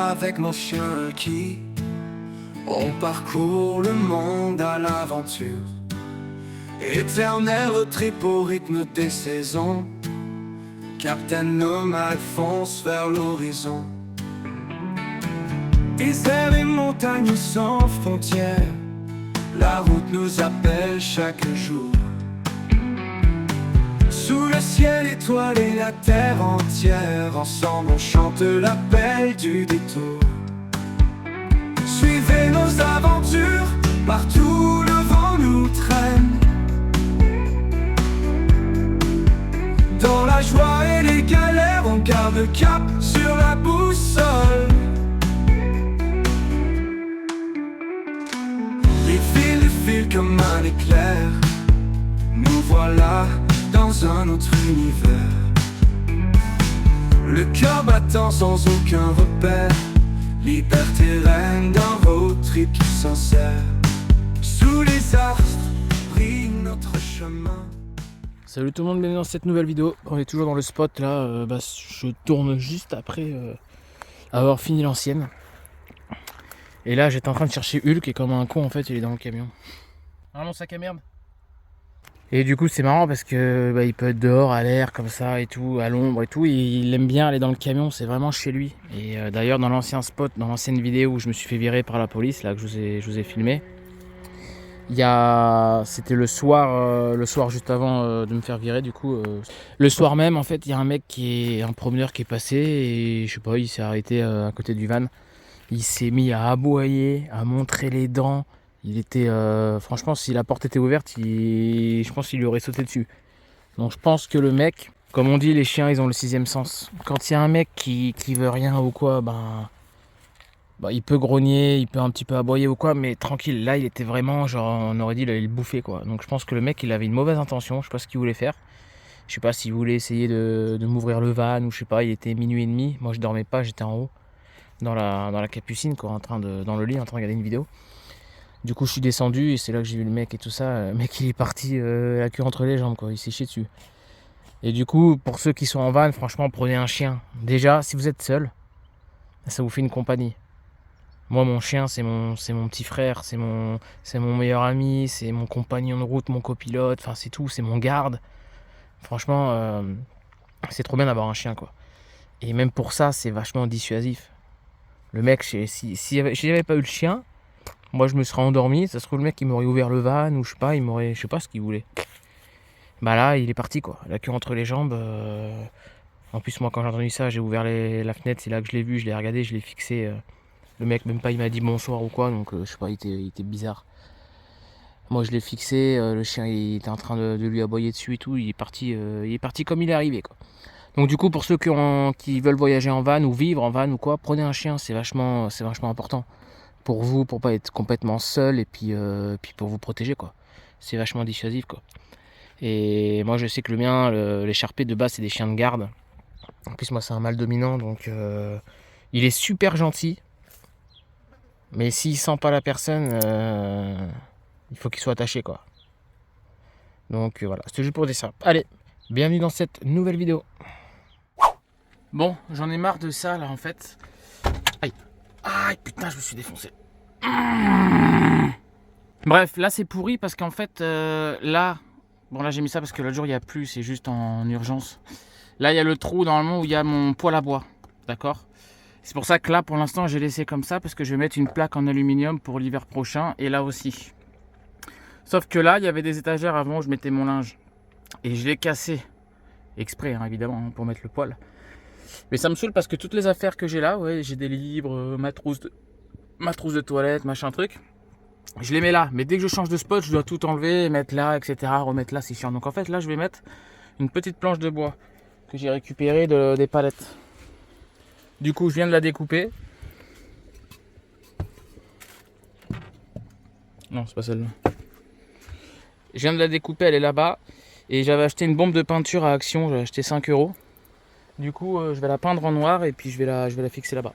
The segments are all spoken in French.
avec nos chiens qui on parcourt le monde à l'aventure. Éternel trip au rythme des saisons. Captain nomade fonce vers l'horizon. Déserts et montagnes sans frontières, la route nous appelle chaque jour. Sous le ciel étoilé, la terre entière, ensemble on chante l'appel du détour. Suivez nos aventures, partout le vent nous traîne. Dans la joie et les galères, on garde le cap sur la boussole. Les fils comme un éclair, nous voilà dans un autre univers. Le cœur battant sans aucun repère, liberté règne d'un road trip qui sincère. Sous les astres brille notre chemin. Salut tout le monde, bienvenue dans cette nouvelle vidéo. On est toujours dans le spot là, je tourne juste après avoir fini l'ancienne. Et là j'étais en train de chercher Hulk et comme un con en fait il est dans le camion. Ah mon sac à merde. Et du coup c'est marrant parce que il peut être dehors à l'air comme ça et tout, à l'ombre et tout. Et il aime bien aller dans le camion, c'est vraiment chez lui. Et d'ailleurs dans l'ancien spot, dans l'ancienne vidéo où je me suis fait virer par la police, là que je vous ai filmé. C'était le soir juste avant de me faire virer du coup. Le soir même en fait il y a un mec un promeneur qui est passé et je sais pas, il s'est arrêté à côté du van. Il s'est mis à aboyer, à montrer les dents. Il était franchement si la porte était ouverte, je pense qu'il lui aurait sauté dessus. Donc je pense que le mec, comme on dit les chiens ils ont le sixième sens. Quand il y a un mec qui veut rien ou quoi, il peut grogner, il peut un petit peu aboyer ou quoi, mais tranquille, là il était vraiment genre, on aurait dit il allait le bouffer quoi. Donc je pense que le mec il avait une mauvaise intention, je sais pas ce qu'il voulait faire. Je sais pas s'il voulait essayer de m'ouvrir le van ou je sais pas, il était minuit et demi, moi je dormais pas, j'étais en haut, dans la capucine quoi, dans le lit en train de regarder une vidéo. Du coup je suis descendu et c'est là que j'ai vu le mec et tout ça, le mec il est parti la queue entre les jambes quoi, il s'est chié dessus. Et du coup pour ceux qui sont en van, franchement prenez un chien. Déjà si vous êtes seul, ça vous fait une compagnie. Moi, mon chien, c'est mon petit frère, c'est mon meilleur ami, c'est mon compagnon de route, mon copilote, enfin c'est tout, c'est mon garde. Franchement, c'est trop bien d'avoir un chien, quoi. Et même pour ça, c'est vachement dissuasif. Le mec, si j'avais pas eu le chien, moi je me serais endormi, ça se trouve le mec il m'aurait ouvert le van ou je sais pas ce qu'il voulait. Bah là, il est parti, quoi, la queue entre les jambes. En plus, moi quand j'ai entendu ça, j'ai ouvert la fenêtre, c'est là que je l'ai vu, je l'ai regardé, je l'ai fixé. Le mec même pas il m'a dit bonsoir ou quoi, donc je sais pas, il était bizarre. Moi je l'ai fixé, le chien il était en train de lui aboyer dessus et tout, il est parti comme il est arrivé quoi. Donc du coup pour ceux qui veulent voyager en van ou vivre en van ou quoi, prenez un chien, c'est vachement important. Pour vous, pour pas être complètement seul et puis pour vous protéger quoi. C'est vachement dissuasif quoi. Et moi je sais que le mien, l'écharpé de base c'est des chiens de garde. En plus moi c'est un mâle dominant donc il est super gentil. Mais s'il sent pas la personne, il faut qu'il soit attaché quoi. Donc voilà, c'était juste pour dire ça. Allez, bienvenue dans cette nouvelle vidéo. Bon, j'en ai marre de ça là en fait. Aïe, aïe putain, je me suis défoncé. Bref, là c'est pourri parce qu'en fait, là j'ai mis ça parce que l'autre jour il n'y a plus, c'est juste en urgence. Là il y a le trou normalement où il y a mon poêle à bois, d'accord ? C'est pour ça que là, pour l'instant, j'ai laissé comme ça parce que je vais mettre une plaque en aluminium pour l'hiver prochain et là aussi. Sauf que là, il y avait des étagères avant où je mettais mon linge. Et je l'ai cassé. Exprès, hein, évidemment, pour mettre le poêle. Mais ça me saoule parce que toutes les affaires que j'ai là, ouais, j'ai des livres, ma trousse de toilette, machin truc. Je les mets là. Mais dès que je change de spot, je dois tout enlever, mettre là, etc. Remettre là, c'est chiant. Donc en fait, là, je vais mettre une petite planche de bois que j'ai récupérée des palettes. Du coup, je viens de la découper. Non, c'est pas celle-là. Je viens de la découper, elle est là-bas. Et j'avais acheté une bombe de peinture à Action, j'ai acheté 5 €. Du coup, je vais la peindre en noir et puis je vais la fixer là-bas.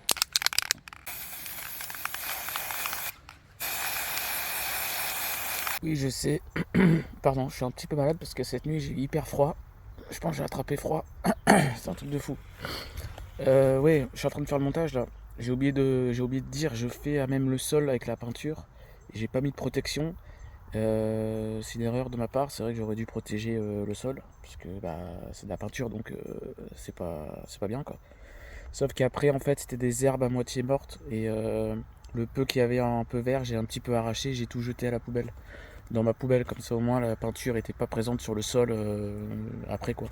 Oui, je sais. Pardon, je suis un petit peu malade parce que cette nuit, j'ai eu hyper froid. Je pense que j'ai attrapé froid. C'est un truc de fou. Oui, je suis en train de faire le montage là. j'ai oublié de dire, je fais à même le sol avec la peinture. J'ai pas mis de protection. C'est une erreur de ma part, c'est vrai que j'aurais dû protéger le sol, puisque c'est de la peinture, donc c'est pas bien quoi. Sauf qu'après en fait c'était des herbes à moitié mortes, et le peu qu'il y avait un peu vert, j'ai un petit peu arraché, j'ai tout jeté à la poubelle. Dans ma poubelle, comme ça au moins la peinture était pas présente sur le sol après quoi.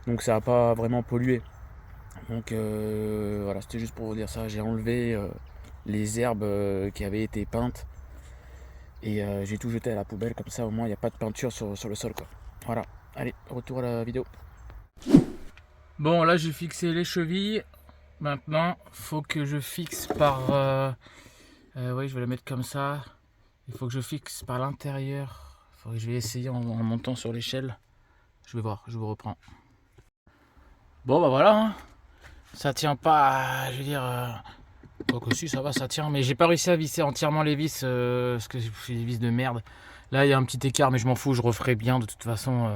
Donc ça a pas vraiment pollué. Donc voilà, c'était juste pour vous dire ça, j'ai enlevé les herbes qui avaient été peintes. Et j'ai tout jeté à la poubelle, comme ça au moins il n'y a pas de peinture sur le sol quoi. Voilà, allez, retour à la vidéo. Bon là j'ai fixé les chevilles. Maintenant faut que je fixe par... oui je vais la mettre comme ça. Il faut que je fixe par l'intérieur. Je vais essayer en montant sur l'échelle. Je vais voir, je vous reprends. Bon bah voilà, hein. Ça tient pas, je veux dire... Quoique si ça va, ça tient, mais j'ai pas réussi à visser entièrement les vis, parce que c'est des vis de merde. Là il y a un petit écart, mais je m'en fous, je referai bien de toute façon.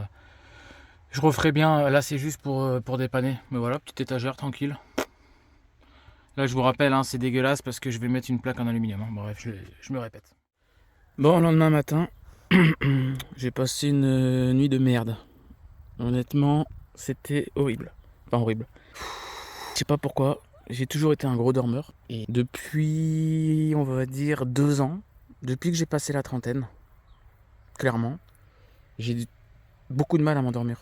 Je referai bien, là c'est juste pour dépanner. Mais voilà, petite étagère tranquille. Là je vous rappelle, hein, c'est dégueulasse parce que je vais mettre une plaque en aluminium. Hein. Bref, je me répète. Bon, le lendemain matin, j'ai passé une nuit de merde. Honnêtement, c'était horrible. Enfin horrible. Je sais pas pourquoi. J'ai toujours été un gros dormeur. Et depuis, on va dire, 2 ans, depuis que j'ai passé la trentaine, clairement, j'ai beaucoup de mal à m'endormir.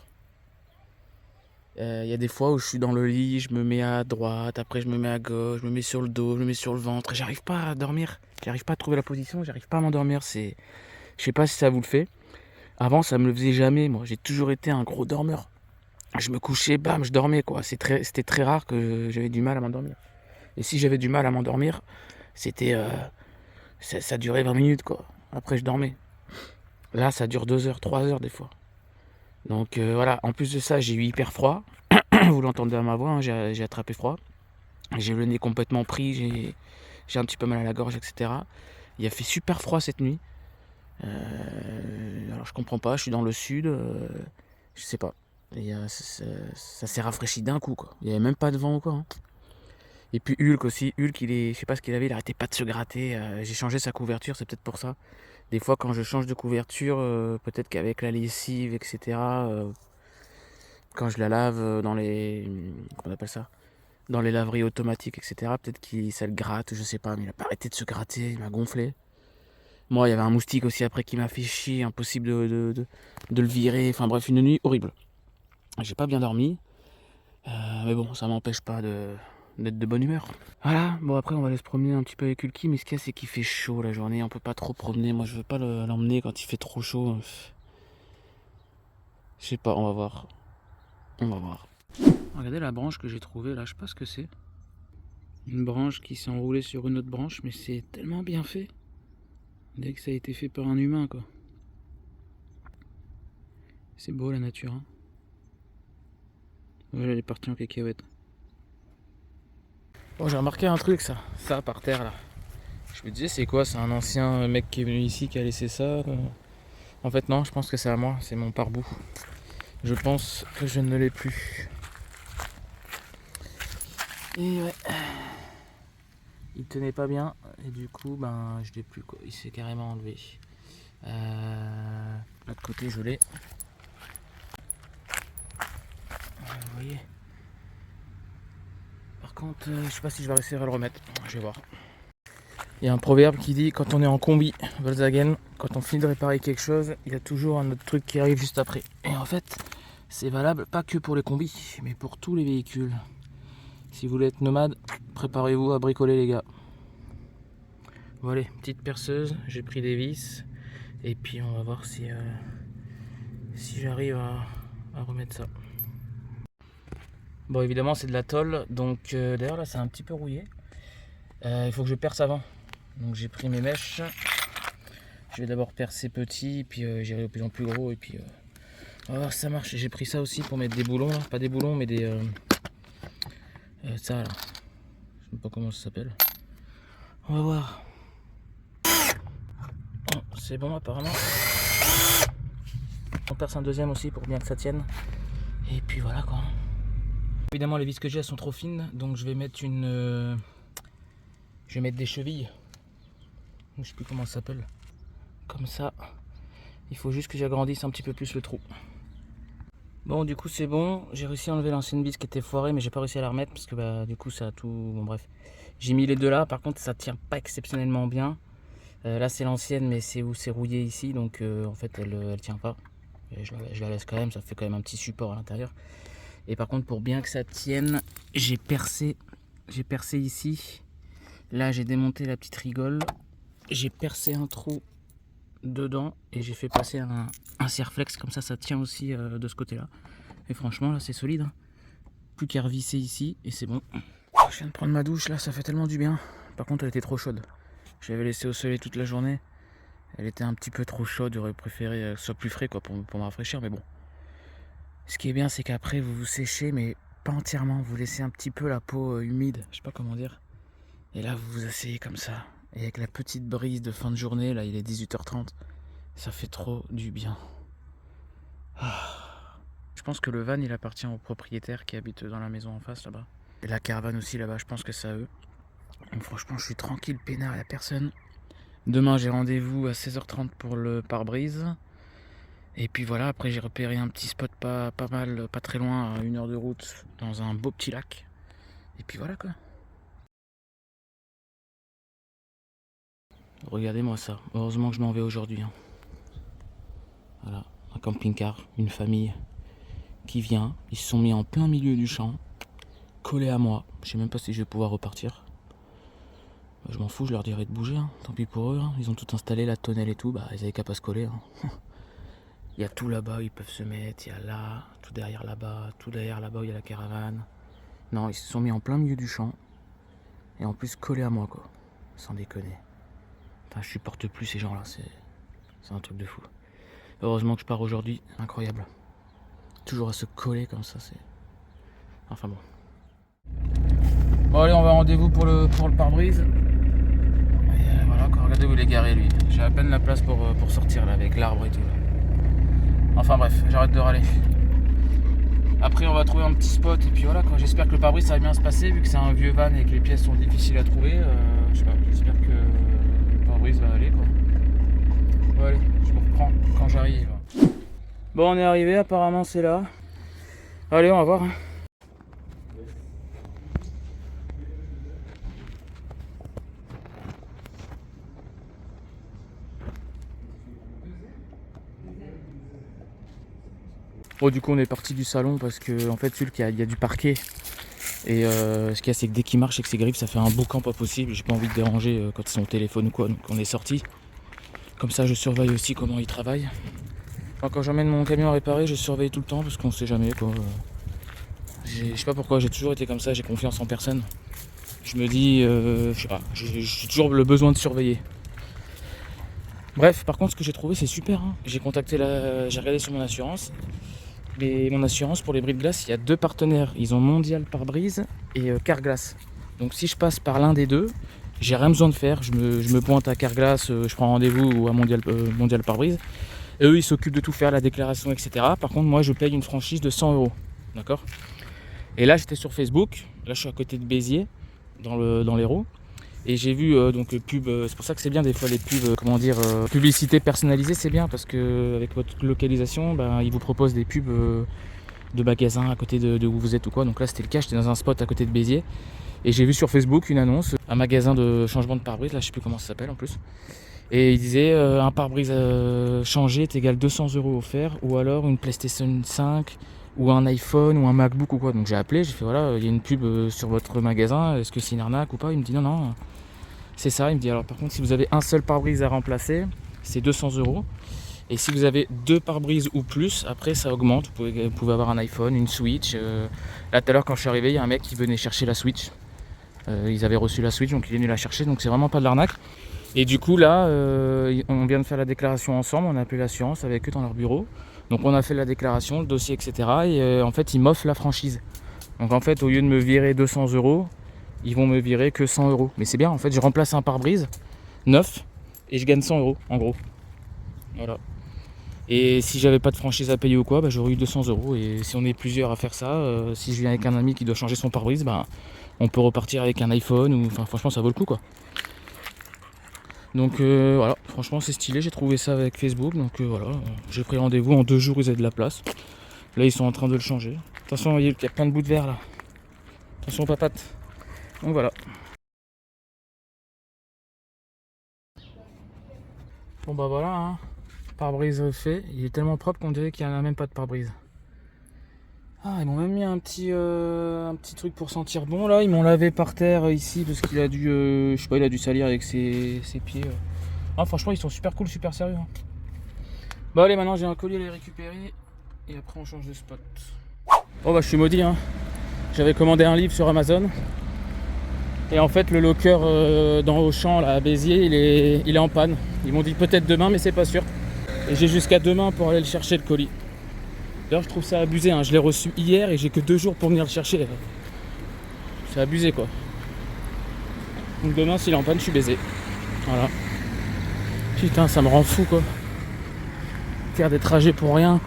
Il y a des fois où je suis dans le lit, je me mets à droite, après je me mets à gauche, je me mets sur le dos, je me mets sur le ventre. J'arrive pas à dormir, j'arrive pas à trouver la position, j'arrive pas à m'endormir. Je sais pas si ça vous le fait. Avant, ça me le faisait jamais. Moi, j'ai toujours été un gros dormeur. Je me couchais, bam, je dormais quoi. C'était très rare que j'avais du mal à m'endormir. Et si j'avais du mal à m'endormir, c'était ça durait 20 minutes quoi. Après je dormais. Là ça dure 2 heures, 3 heures des fois. Donc voilà, en plus de ça j'ai eu hyper froid. Vous l'entendez à ma voix, hein, j'ai attrapé froid. J'ai le nez complètement pris, j'ai un petit peu mal à la gorge, etc. Il a fait super froid cette nuit. Alors je comprends pas, je suis dans le sud, je sais pas. Et, ça s'est rafraîchi d'un coup quoi. Il n'y avait même pas de vent ou quoi. Hein. Et puis Hulk aussi, Hulk je sais pas ce qu'il avait, il arrêtait pas de se gratter. J'ai changé sa couverture, c'est peut-être pour ça. Des fois quand je change de couverture, peut-être qu'avec la lessive, etc. Quand je la lave dans les... Comment on appelle ça ? Dans les laveries automatiques, etc. Peut-être que ça le gratte, je sais pas, mais il a pas arrêté de se gratter, il m'a gonflé. Moi, il y avait un moustique aussi après qui m'a fait chier, impossible de le virer. Enfin bref, une nuit horrible. J'ai pas bien dormi. Mais bon, ça m'empêche pas d'être de bonne humeur. Voilà, bon après on va aller se promener un petit peu avec Hulky, mais ce qu'il y a c'est qu'il fait chaud la journée, on peut pas trop promener, moi je veux pas l'emmener quand il fait trop chaud. Je sais pas, on va voir. On va voir. Regardez la branche que j'ai trouvée là, je sais pas ce que c'est. Une branche qui s'est enroulée sur une autre branche, mais c'est tellement bien fait. Dès que ça a été fait par un humain quoi. C'est beau la nature hein. Voilà, elle est partie en cacahuète. Bon, j'ai remarqué un truc ça par terre là. Je me disais c'est quoi, c'est un ancien mec qui est venu ici qui a laissé ça. En fait non, je pense que c'est à moi, c'est mon pare-boue. Je pense que je ne l'ai plus. Et ouais. Il tenait pas bien et du coup ben je l'ai plus quoi. Il s'est carrément enlevé. L'autre côté je l'ai. Vous voyez. Par contre, je sais pas si je vais réussir à le remettre. Je vais voir. Il y a un proverbe qui dit quand on est en combi Volkswagen, quand on finit de réparer quelque chose, il y a toujours un autre truc qui arrive juste après. Et en fait, c'est valable pas que pour les combis, mais pour tous les véhicules. Si vous voulez être nomade, préparez-vous à bricoler les gars. Voilà, petite perceuse, j'ai pris des vis. Et puis on va voir si j'arrive à remettre ça. Bon évidemment c'est de la tôle, donc d'ailleurs là c'est un petit peu rouillé. Il faut que je perce avant. Donc j'ai pris mes mèches. Je vais d'abord percer petit, puis j'irai de plus en plus gros, et puis on va voir si ça marche. J'ai pris ça aussi pour mettre des boulons, là. Pas des boulons mais des... ça là. Je sais pas comment ça s'appelle. On va voir. Bon, c'est bon apparemment. On perce un deuxième aussi pour bien que ça tienne. Et puis voilà quoi. Évidemment les vis que j'ai elles sont trop fines, donc je vais mettre une Je vais mettre des chevilles. Je sais plus comment ça s'appelle. Comme ça. Il faut juste que j'agrandisse un petit peu plus le trou. Bon, du coup c'est bon. J'ai réussi à enlever l'ancienne vis qui était foirée, mais j'ai pas réussi à la remettre parce que bah du coup ça a tout. Bon bref. J'ai mis les deux là. Par contre ça tient pas exceptionnellement bien. Là c'est l'ancienne, mais c'est où c'est rouillé ici, donc en fait elle tient pas. Et je la laisse quand même. Ça fait quand même un petit support à l'intérieur. Et par contre pour bien que ça tienne, j'ai percé ici. Là j'ai démonté la petite rigole. J'ai percé un trou dedans et j'ai fait passer un serre-flex, comme ça tient aussi de ce côté là. Et franchement là c'est solide, hein. Plus qu'à revisser ici et c'est bon. Je viens de prendre ma douche là, ça fait tellement du bien. Par contre elle était trop chaude. Je l'avais laissée au soleil toute la journée. Elle était un petit peu trop chaude, j'aurais préféré que ce soit plus frais quoi, pour me rafraîchir, mais bon. Ce qui est bien c'est qu'après vous vous séchez, mais pas entièrement, vous laissez un petit peu la peau humide, je sais pas comment dire. Et là vous vous asseyez comme ça. Et avec la petite brise de fin de journée, là il est 18h30, ça fait trop du bien. Je pense que le van il appartient aux propriétaires qui habitent dans la maison en face là-bas. Et la caravane aussi là-bas, je pense que c'est à eux. Donc franchement je suis tranquille, peinard, y a personne. Demain j'ai rendez-vous à 16h30 pour le pare-brise. Et puis voilà, après j'ai repéré un petit spot pas mal, pas très loin, à 1 heure de route, dans un beau petit lac. Et puis voilà quoi. Regardez-moi ça, heureusement que je m'en vais aujourd'hui. Hein. Voilà, un camping-car, une famille qui vient. Ils se sont mis en plein milieu du champ, collés à moi. Je sais même pas si je vais pouvoir repartir. Je m'en fous, je leur dirai de bouger, hein. Tant pis pour eux. Hein. Ils ont tout installé, la tonnelle et tout, bah ils avaient qu'à pas se coller. Hein. Il y a tout là-bas où ils peuvent se mettre, il y a là, tout derrière là-bas où il y a la caravane. Non, ils se sont mis en plein milieu du champ. Et en plus collés à moi quoi, sans déconner. Enfin, je supporte plus ces gens-là, c'est un truc de fou. Heureusement que je pars aujourd'hui, incroyable. Toujours à se coller comme ça, c'est... Enfin bon. Bon allez, on va rendez-vous pour le pare-brise. Et voilà, regardez où il est garé lui. J'ai à peine la place pour sortir là, avec l'arbre et tout. Là. Enfin bref, j'arrête de râler. Après on va trouver un petit spot et puis voilà quoi. J'espère que le pare-brise ça va bien se passer vu que c'est un vieux van et que les pièces sont difficiles à trouver. Je sais pas, j'espère que le pare-brise va aller quoi. Bon allez, je me reprends quand j'arrive. Bon on est arrivé, apparemment c'est là. Allez on va voir. Hein. Bon du coup on est parti du salon parce que en fait celui qu'il y a du parquet. Et ce qu'il y a c'est que dès qu'il marche avec ses griffes ça fait un boucan pas possible. J'ai pas envie de déranger quand c'est son téléphone ou quoi, donc on est sorti. Comme ça je surveille aussi comment il travaille. Enfin, quand j'emmène mon camion à réparer je surveille tout le temps parce qu'on sait jamais quoi. Je sais pas pourquoi, j'ai toujours été comme ça, j'ai confiance en personne. Je me dis, je sais pas, j'ai toujours le besoin de surveiller. Bref, par contre ce que j'ai trouvé c'est super. Hein. J'ai regardé sur mon assurance. Mais mon assurance pour les bris de glace, il y a 2 partenaires. Ils ont Mondial Pare-Brise et Carglass. Donc si je passe par l'un des deux, j'ai rien besoin de faire. Je me pointe à Carglass, je prends rendez-vous ou à Mondial Pare-Brise. Et eux, ils s'occupent de tout faire, la déclaration, etc. Par contre, moi, je paye une franchise de 100 €. D'accord ? Et là, j'étais sur Facebook. Là, je suis à côté de Béziers, dans l'Hérault. Et j'ai vu donc pub, c'est pour ça que c'est bien des fois les pubs, publicité personnalisée, c'est bien parce que avec votre localisation, ils vous proposent des pubs de magasins à côté de où vous êtes ou quoi. Donc là c'était le cas, j'étais dans un spot à côté de Béziers et j'ai vu sur Facebook une annonce, un magasin de changement de pare-brise, là je sais plus comment ça s'appelle en plus. Et il disait un pare-brise changé est égal 200 € offert ou alors une PlayStation 5 ou un iPhone ou un MacBook ou quoi. Donc j'ai appelé, j'ai fait voilà, il y a une pub sur votre magasin, est-ce que c'est une arnaque ou pas? Il me dit non, c'est ça. Il me dit alors par contre si vous avez un seul pare-brise à remplacer, c'est 200 €. Et si vous avez 2 pare-brise ou plus, après ça augmente, vous pouvez avoir un iPhone, une Switch. Là tout à l'heure quand je suis arrivé, il y a un mec qui venait chercher la Switch. Ils avaient reçu la Switch donc il est venu la chercher, donc c'est vraiment pas de l'arnaque. Et du coup là, on vient de faire la déclaration ensemble, on a appelé l'assurance avec eux dans leur bureau. Donc on a fait la déclaration, le dossier, etc. Et en fait, ils m'offrent la franchise. Donc en fait, au lieu de me virer 200 €, ils vont me virer que 100 €. Mais c'est bien, en fait, je remplace un pare-brise neuf et je gagne 100 € en gros. Voilà. Et si j'avais pas de franchise à payer ou quoi, j'aurais eu 200 €. Et si on est plusieurs à faire ça, si je viens avec un ami qui doit changer son pare-brise, On peut repartir avec un iPhone, ou enfin franchement ça vaut le coup quoi. Donc voilà, franchement c'est stylé, j'ai trouvé ça avec Facebook, donc voilà, j'ai pris rendez-vous, en 2 jours ils avaient de la place. Là ils sont en train de le changer. Attention, il y a plein de bouts de verre là. Attention aux papates. Donc voilà. Bon bah voilà, hein. Pare-brise fait, il est tellement propre qu'on dirait qu'il n'y en a même pas de pare-brise. Ah, ils m'ont même mis un petit truc pour sentir bon là, ils m'ont lavé par terre ici parce qu'il a dû, je sais pas, il a dû salir avec ses pieds. Ah franchement ils sont super cool, super sérieux. Hein. Bon allez, maintenant j'ai un colis à les récupérer et après on change de spot. Bon bah je suis maudit, hein. J'avais commandé un livre sur Amazon. Et en fait le locker dans Auchan là, à Béziers il est en panne. Ils m'ont dit peut-être demain mais c'est pas sûr. Et j'ai jusqu'à demain pour aller le chercher le colis. D'ailleurs je trouve ça abusé, hein. Je l'ai reçu hier et j'ai que 2 jours pour venir le chercher. C'est abusé quoi. Donc demain s'il est en panne je suis baisé. Voilà. Putain ça me rend fou quoi. Faire des trajets pour rien.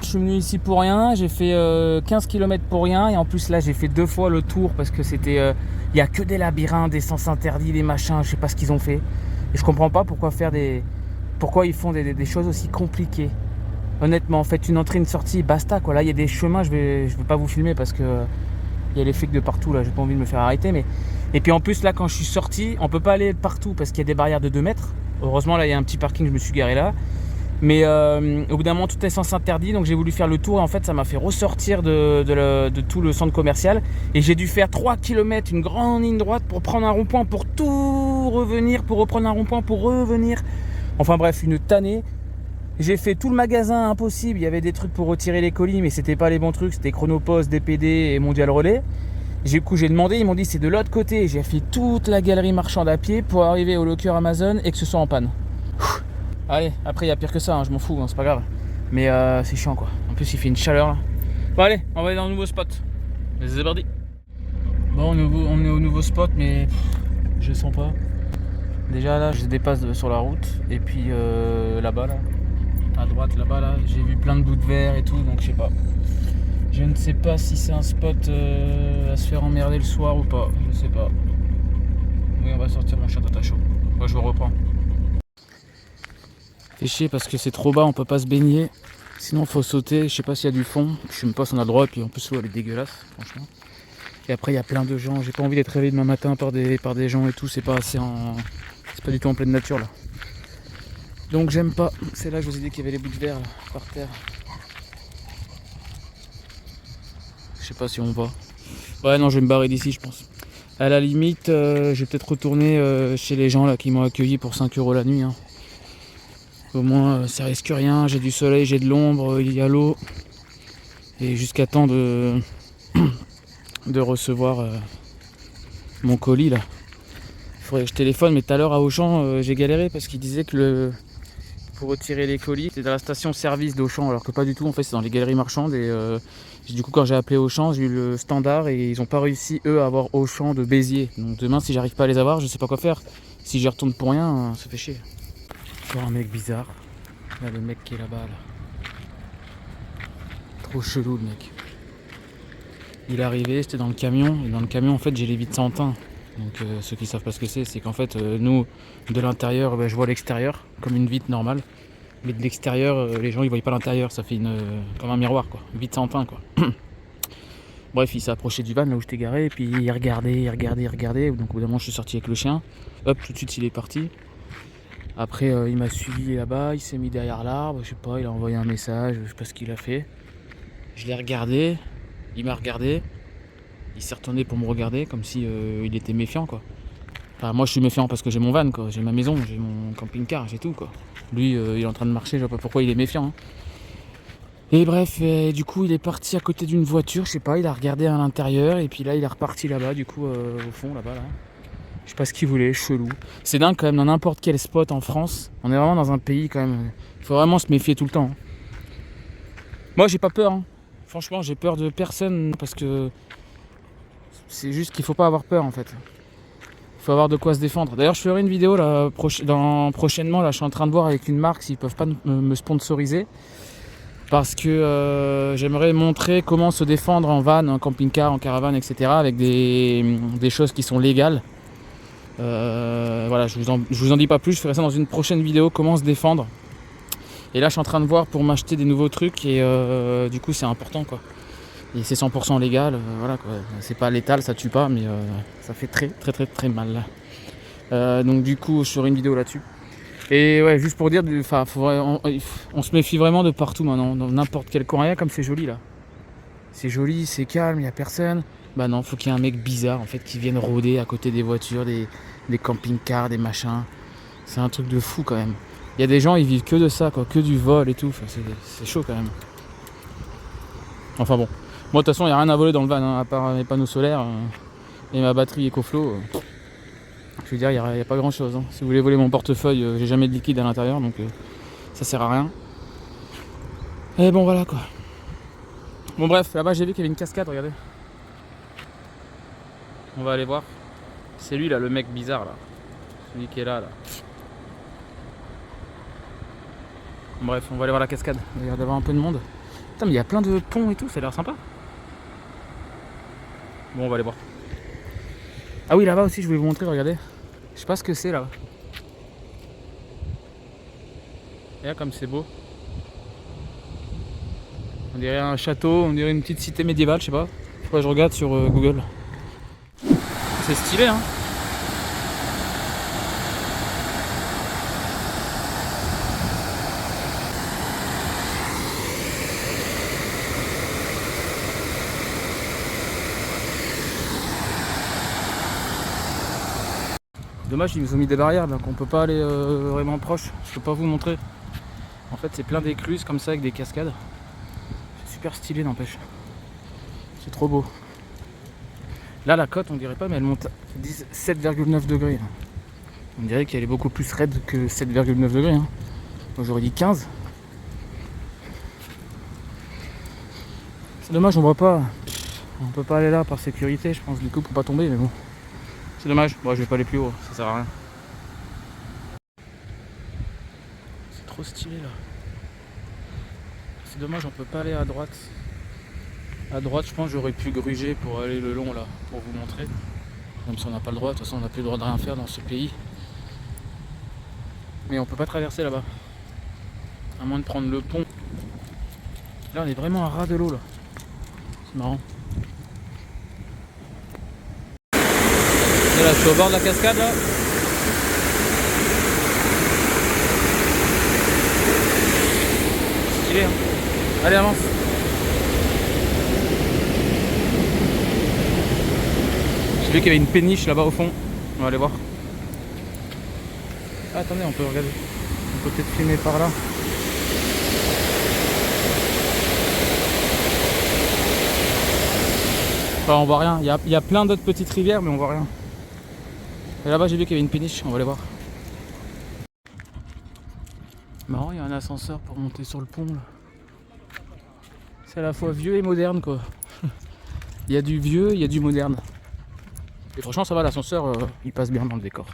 Je suis venu ici pour rien, j'ai fait 15 km pour rien et en plus là j'ai fait 2 fois le tour parce que c'était... Il n'y a que des labyrinthes, des sens interdits, des machins, je sais pas ce qu'ils ont fait. Et je comprends pas pourquoi ils font des choses aussi compliquées. Honnêtement, faites une entrée, une sortie, basta quoi. Là il y a des chemins, je vais pas vous filmer parce que il y a les flics de partout là, j'ai pas envie de me faire arrêter. Mais... Et puis en plus là quand je suis sorti, on peut pas aller partout parce qu'il y a des barrières de 2 mètres. Heureusement là il y a un petit parking, je me suis garé là. Mais au bout d'un moment tout est sens interdit, donc j'ai voulu faire le tour et en fait ça m'a fait ressortir de tout le centre commercial. Et j'ai dû faire 3 km, une grande ligne droite pour prendre un rond-point, pour tout revenir, pour reprendre un rond-point, pour revenir. Enfin bref, une tannée. J'ai fait tout le magasin impossible, il y avait des trucs pour retirer les colis mais c'était pas les bons trucs, c'était Chronopost, DPD et Mondial Relais. Du coup j'ai demandé, ils m'ont dit c'est de l'autre côté. J'ai fait toute la galerie marchande à pied pour arriver au locker Amazon et que ce soit en panne. Allez, après il y a pire que ça, hein, je m'en fous, hein, c'est pas grave. Mais c'est chiant quoi. En plus il fait une chaleur là. Bon allez, on va aller dans le nouveau spot. C'est parti. Bon on est au nouveau spot mais je sens pas. Déjà là je dépasse sur la route. Et puis là-bas là. À droite là-bas là, j'ai vu plein de bouts de verre et tout, donc je sais pas. Je ne sais pas si c'est un spot à se faire emmerder le soir ou pas, je sais pas. Oui on va sortir mon chien tata chaud. Moi je vous reprends. Fait chier parce que c'est trop bas, on peut pas se baigner. Sinon faut sauter, je sais pas s'il y a du fond. Je sais même pas si on a le droit, et puis en plus l'eau elle est dégueulasse, franchement. Et après il y a plein de gens, j'ai pas envie d'être réveillé demain matin par des gens et tout, c'est pas du tout en pleine nature là. Donc j'aime pas, c'est là que je vous ai dit qu'il y avait les bouts de verre là, par terre. Je sais pas si on va. Ouais non je vais me barrer d'ici je pense. À la limite je vais peut-être retourner chez les gens là qui m'ont accueilli pour 5 € la nuit. Hein. Au moins ça risque rien, j'ai du soleil, j'ai de l'ombre, il y a l'eau. Et jusqu'à temps de recevoir mon colis là. Il faudrait que je téléphone, mais tout à l'heure à Auchan j'ai galéré parce qu'il disait que pour retirer les colis c'est dans la station service d'Auchan, alors que pas du tout, en fait c'est dans les galeries marchandes. Et du coup quand j'ai appelé Auchan j'ai eu le standard et ils ont pas réussi eux à avoir Auchan de Béziers. Donc demain si j'arrive pas à les avoir je sais pas quoi faire. Si j'y retourne pour rien ça fait chier. Encore un mec bizarre. Là le mec qui est là-bas là. Trop chelou le mec. Il est arrivé, j'étais dans le camion et dans le camion en fait j'ai les vitres sans teint. Donc ceux qui savent pas ce que c'est qu'en fait nous de l'intérieur je vois l'extérieur comme une vitre normale. Mais de l'extérieur les gens ils voient pas l'intérieur, ça fait comme un miroir quoi, une vitre sans teint quoi. Bref il s'est approché du van là où j'étais garé et puis il regardait. Donc au bout d'un moment je suis sorti avec le chien. Hop tout de suite il est parti. Après il m'a suivi là-bas, il s'est mis derrière l'arbre, je sais pas, il a envoyé un message, je sais pas ce qu'il a fait. Je l'ai regardé, il m'a regardé. Il s'est retourné pour me regarder comme si il était méfiant quoi. Enfin moi je suis méfiant parce que j'ai mon van quoi, j'ai ma maison, j'ai mon camping-car, j'ai tout quoi. Lui il est en train de marcher, je vois pas pourquoi il est méfiant. Hein. Et bref, du coup il est parti à côté d'une voiture, je sais pas, il a regardé à l'intérieur et puis là il est reparti là-bas du coup au fond là-bas là. Je sais pas ce qu'il voulait, chelou. C'est dingue quand même, dans n'importe quel spot en France, on est vraiment dans un pays quand même, il faut vraiment se méfier tout le temps. Hein. Moi j'ai pas peur, hein. Franchement j'ai peur de personne parce que c'est juste qu'il faut pas avoir peur en fait. Il faut avoir de quoi se défendre. D'ailleurs je ferai une vidéo là, prochainement, là je suis en train de voir avec une marque s'ils peuvent pas me sponsoriser. parce que j'aimerais montrer comment se défendre en van, en camping-car, en caravane, etc. avec des choses qui sont légales. Voilà, je vous en dis pas plus, je ferai ça dans une prochaine vidéo, comment se défendre. Et là je suis en train de voir pour m'acheter des nouveaux trucs et du coup c'est important quoi. Et c'est 100% légal, voilà quoi. C'est pas létal, ça tue pas, mais ça fait très mal. Donc du coup je ferai une vidéo là-dessus. Et ouais, juste pour dire, on se méfie vraiment de partout maintenant, dans n'importe quel coin. Regarde comme c'est joli là. C'est joli, c'est calme, il n'y a personne. Bah non, faut qu'il y ait un mec bizarre en fait qui vienne rôder à côté des voitures, des camping-cars, des machins. C'est un truc de fou quand même. Il y a des gens, ils vivent que de ça, quoi, que du vol et tout. Enfin, c'est chaud quand même. Enfin bon. Moi de toute façon, il n'y a rien à voler dans le van, hein, à part mes panneaux solaires et ma batterie EcoFlow. Je veux dire, il n'y a pas grand chose. Hein. Si vous voulez voler mon portefeuille, j'ai jamais de liquide à l'intérieur, donc ça sert à rien. Et bon, voilà quoi. Bon, bref, là-bas j'ai vu qu'il y avait une cascade, regardez. On va aller voir. C'est lui là, le mec bizarre là. Celui qui est là. Bref, on va aller voir la cascade. Il y a l'air d'avoir un peu de monde. Putain, mais il y a plein de ponts et tout, ça a l'air sympa. Bon, on va aller voir. Ah oui, là-bas aussi, je voulais vous montrer, regardez. Je sais pas ce que c'est là. Regarde comme c'est beau. On dirait un château, on dirait une petite cité médiévale, je sais pas. Faudrait que je regarde sur Google. C'est stylé, hein. Dommage, ils nous ont mis des barrières donc on peut pas aller vraiment proche. Je peux pas vous montrer. En fait, c'est plein d'écluses comme ça avec des cascades. C'est super stylé, n'empêche. C'est trop beau. Là, la côte, on dirait pas, mais elle monte 7,9 degrés. On dirait qu'elle est beaucoup plus raide que 7,9 degrés. Hein. Moi, j'aurais dit 15. C'est dommage, on voit pas. On peut pas aller là par sécurité, je pense, du coup, pour pas tomber, mais bon. C'est dommage. Bon, je vais pas aller plus haut, ça sert à rien. C'est trop stylé là. C'est dommage, on peut pas aller à droite. À droite, je pense que j'aurais pu gruger pour aller le long là, pour vous montrer. Même si on n'a pas le droit, de toute façon on n'a plus le droit de rien faire dans ce pays. Mais on peut pas traverser là-bas. À moins de prendre le pont. Là on est vraiment à ras de l'eau là. C'est marrant. Et là je suis au bord de la cascade là. Stylé hein. Allez avance. J'ai vu qu'il y avait une péniche là-bas au fond. On va aller voir. Ah, attendez, on peut regarder. On peut peut-être filmer par là. Enfin, on voit rien. Il y a plein d'autres petites rivières, mais on voit rien. Et là-bas, j'ai vu qu'il y avait une péniche. On va aller voir. Marrant, il y a un ascenseur pour monter sur le pont. Là. C'est à la fois vieux et moderne, quoi. Il y a du vieux, il y a du moderne. Et franchement, ça va, l'ascenseur, il passe bien dans le décor.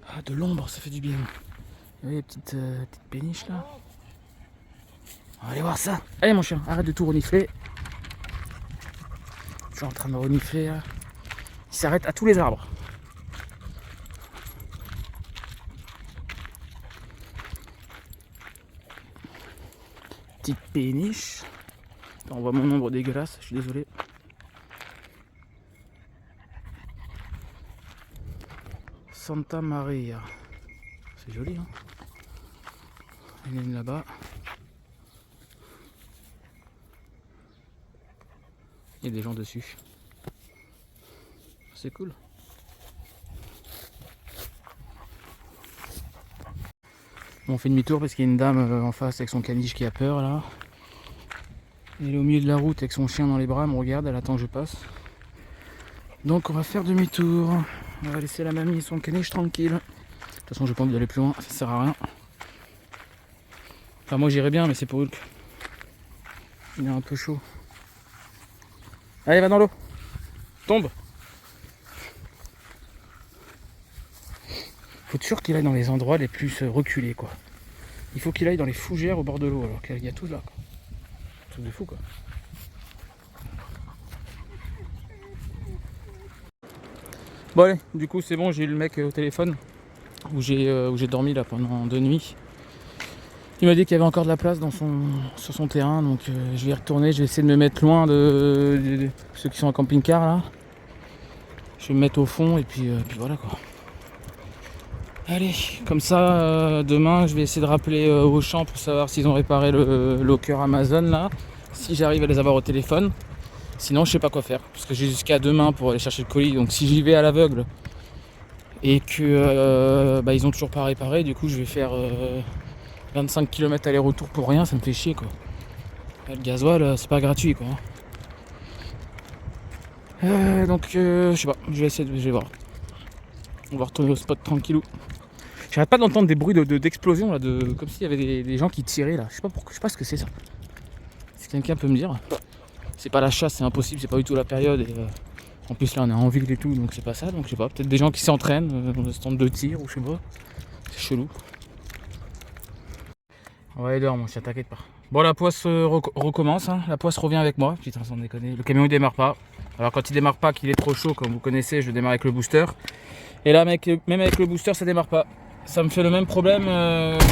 Ah, de l'ombre, ça fait du bien. Vous voyez, petite péniche là. On va aller voir ça. Allez, mon chien, arrête de tout renifler. Je suis en train de renifler là. Il s'arrête à tous les arbres. Petite péniche. On voit mon ombre dégueulasse, je suis désolé. Santa Maria. C'est joli, hein. Il y en a une là-bas. Il y a des gens dessus. C'est cool. Bon, on fait demi-tour parce qu'il y a une dame en face avec son caniche qui a peur là. Elle est au milieu de la route avec son chien dans les bras, elle me regarde, elle attend que je passe. Donc on va faire demi-tour. On va laisser la mamie et son caniche tranquille. De toute façon, j'ai pas envie d'aller plus loin, ça sert à rien. Enfin, moi j'irais bien, mais c'est pour Hulk. Il est un peu chaud. Allez, va dans l'eau. Tombe. Faut être sûr qu'il aille dans les endroits les plus reculés, quoi. Il faut qu'il aille dans les fougères au bord de l'eau, alors qu'il y a tout là, quoi. Un truc de fou, quoi. Bon allez, du coup c'est bon, j'ai eu le mec au téléphone où j'ai dormi là pendant 2 nuits. Il m'a dit qu'il y avait encore de la place sur son terrain, donc je vais y retourner, je vais essayer de me mettre loin de ceux qui sont en camping-car là. Je vais me mettre au fond et puis voilà quoi. Allez, comme ça demain je vais essayer de rappeler Auchan pour savoir s'ils ont réparé le locker Amazon là, si j'arrive à les avoir au téléphone. Sinon je sais pas quoi faire, parce que j'ai jusqu'à demain pour aller chercher le colis, donc si j'y vais à l'aveugle et que ils ont toujours pas réparé, du coup je vais faire 25 km aller-retour pour rien, ça me fait chier quoi. Le gasoil c'est pas gratuit quoi. Donc je sais pas, je vais voir. On va retourner au spot tranquillou. J'arrête pas d'entendre des bruits d'explosion là, comme s'il y avait des gens qui tiraient là. Je sais pas pourquoi, je sais pas ce que c'est ça. Si quelqu'un peut me dire. C'est pas la chasse, c'est impossible, c'est pas du tout la période. Et, en plus là on est en ville et tout, donc c'est pas ça. Donc je sais pas, peut-être des gens qui s'entraînent dans des stands de tir ou je sais pas. C'est chelou. On va aller dehors mon chien, t'inquiète pas. Bon la poisse recommence, hein. La poisse revient avec moi. Putain sans déconner, le camion il démarre pas. Alors quand il démarre pas, qu'il est trop chaud comme vous connaissez, je démarre avec le booster. Et là même avec le booster ça démarre pas. Ça me fait le même problème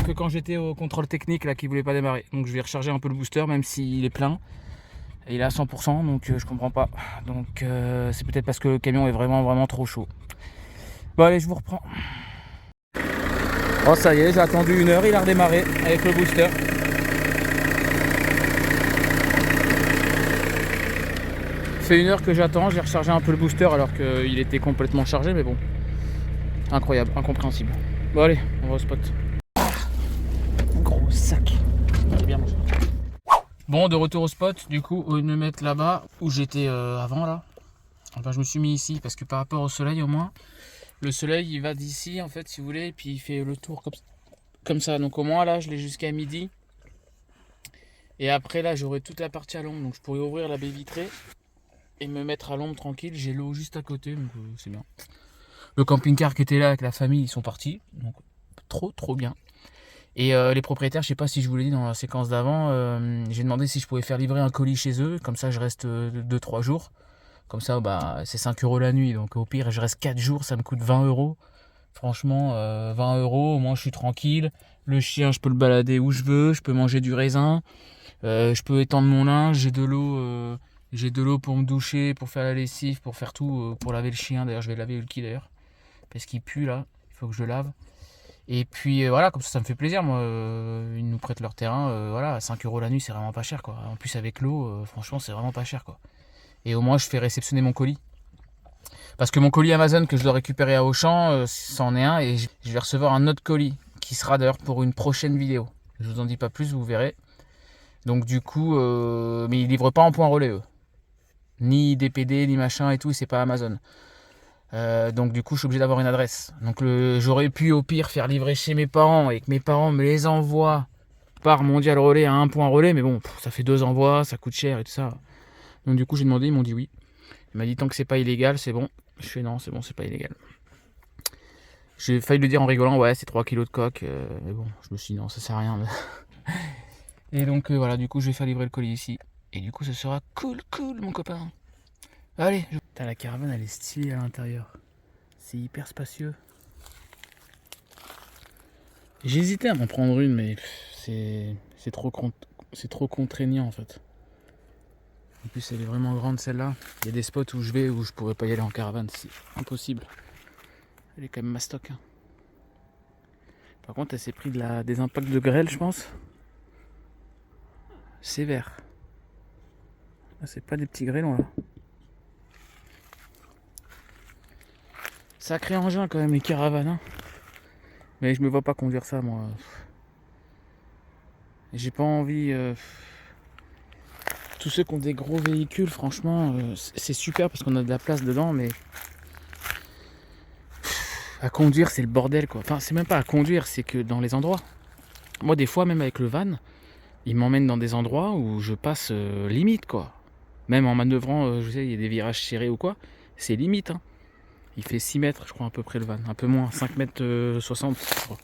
que quand j'étais au contrôle technique là qui voulait pas démarrer. Donc je vais recharger un peu le booster même s'il est plein. Et il est à 100% donc je comprends pas. Donc c'est peut-être parce que le camion est vraiment trop chaud. Bon allez je vous reprends. Oh ça y est, j'ai attendu 1 heure, il a redémarré avec le booster. Ça fait 1 heure que j'attends, j'ai rechargé un peu le booster alors qu'il était complètement chargé mais bon. Incroyable, incompréhensible. Bon allez, on va au spot. Un gros sac. C'est bien mangé. Bon, de retour au spot, du coup, au lieu de me mettre là-bas, où j'étais avant là, enfin, je me suis mis ici parce que par rapport au soleil, au moins, le soleil il va d'ici en fait, si vous voulez, et puis il fait le tour comme ça. Donc, au moins là, je l'ai jusqu'à midi. Et après, là, j'aurai toute la partie à l'ombre, donc je pourrais ouvrir la baie vitrée et me mettre à l'ombre tranquille. J'ai l'eau juste à côté, donc c'est bien. Le camping-car qui était là avec la famille, ils sont partis, donc trop bien. Et les propriétaires, je sais pas si je vous l'ai dit dans la séquence d'avant, j'ai demandé si je pouvais faire livrer un colis chez eux, comme ça je reste 2-3 jours. Comme ça c'est 5 € la nuit, donc au pire je reste 4 jours, ça me coûte 20 €. Franchement 20 €, au moins je suis tranquille. Le chien je peux le balader où je veux, je peux manger du raisin, je peux étendre mon linge, j'ai de l'eau pour me doucher, pour faire la lessive, pour faire tout, pour laver le chien. D'ailleurs je vais laver Hulky d'ailleurs, parce qu'il pue là, il faut que je le lave. Et puis voilà, comme ça me fait plaisir, moi, ils nous prêtent leur terrain, voilà, 5 € la nuit, c'est vraiment pas cher quoi. En plus avec l'eau, franchement c'est vraiment pas cher quoi. Et au moins je fais réceptionner mon colis. Parce que mon colis Amazon que je dois récupérer à Auchan, c'en est un et je vais recevoir un autre colis, qui sera d'ailleurs pour une prochaine vidéo. Je vous en dis pas plus, vous verrez. Donc du coup, mais ils livrent pas en point relais eux. Ni DPD, ni machin et tout, c'est pas Amazon. Donc du coup je suis obligé d'avoir une adresse. Donc j'aurais pu au pire faire livrer chez mes parents et que mes parents me les envoient par Mondial Relais à un point relais, mais bon ça fait 2 envois, ça coûte cher et tout ça. Donc du coup j'ai demandé, ils m'ont dit oui. Il m'a dit tant que c'est pas illégal c'est bon. Je fais non c'est bon, c'est pas illégal. J'ai failli le dire en rigolant, ouais c'est 3 kilos de coque, mais bon je me suis dit non ça sert à rien. Et donc voilà, du coup je vais faire livrer le colis ici. Et du coup ce sera cool mon copain. Allez, putain, la caravane elle est stylée à l'intérieur. C'est hyper spacieux. J'hésitais à m'en prendre une, mais c'est trop contraignant en fait. En plus elle est vraiment grande celle-là. Il y a des spots où je vais où je pourrais pas y aller en caravane, c'est impossible. Elle est quand même mastoc. Hein. Par contre elle s'est pris des impacts de grêle je pense. Sévère. Là, c'est pas des petits grêlons là. Sacré engin quand même les caravanes hein. Mais je me vois pas conduire ça moi. J'ai pas envie. Tous ceux qui ont des gros véhicules, franchement, c'est super parce qu'on a de la place dedans, mais à conduire c'est le bordel quoi. Enfin c'est même pas à conduire, c'est que dans les endroits. Moi des fois même avec le van, il m'emmène dans des endroits où je passe limite quoi. Même en manœuvrant, je sais, il y a des virages serrés ou quoi, c'est limite hein. Il fait 6 mètres je crois à peu près le van, un peu moins, 5 mètres 60 je crois.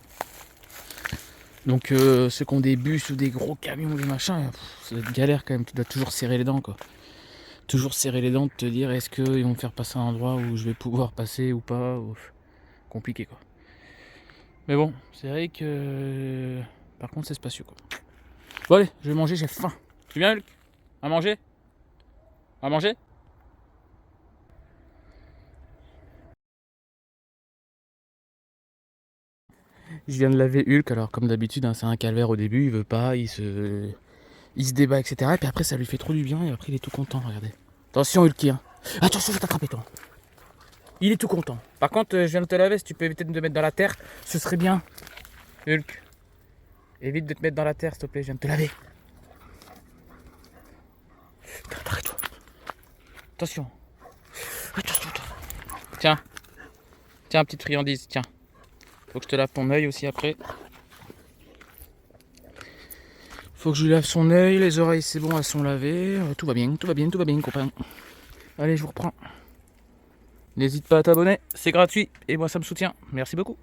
Donc ceux qui ont des bus ou des gros camions, des machins, ça va être galère quand même. Tu dois toujours serrer les dents, quoi. Toujours serrer les dents de te dire est-ce qu'ils vont me faire passer à un endroit où je vais pouvoir passer ou pas. Compliqué, quoi. Mais bon, c'est vrai que par contre c'est spacieux, quoi. Bon allez, je vais manger, j'ai faim. Tu viens, Hulk? À manger? À manger? Je viens de laver Hulk, alors comme d'habitude, hein, c'est un calvaire au début, il veut pas, il se débat, etc. Et puis après ça lui fait trop du bien et après il est tout content, regardez. Attention Hulky, hein. Attention, je vais t'attraper toi. Il est tout content. Par contre, je viens de te laver, si tu peux éviter de te mettre dans la terre, ce serait bien. Hulk, évite de te mettre dans la terre, s'il te plaît, je viens de te laver. Arrête-toi. Attention. Attention. Tiens. Tiens, petite friandise, tiens. Faut que je te lave ton œil aussi après. Faut que je lui lave son œil, les oreilles c'est bon, elles sont lavées. Tout va bien, copain. Allez, je vous reprends. N'hésite pas à t'abonner, c'est gratuit et moi ça me soutient. Merci beaucoup.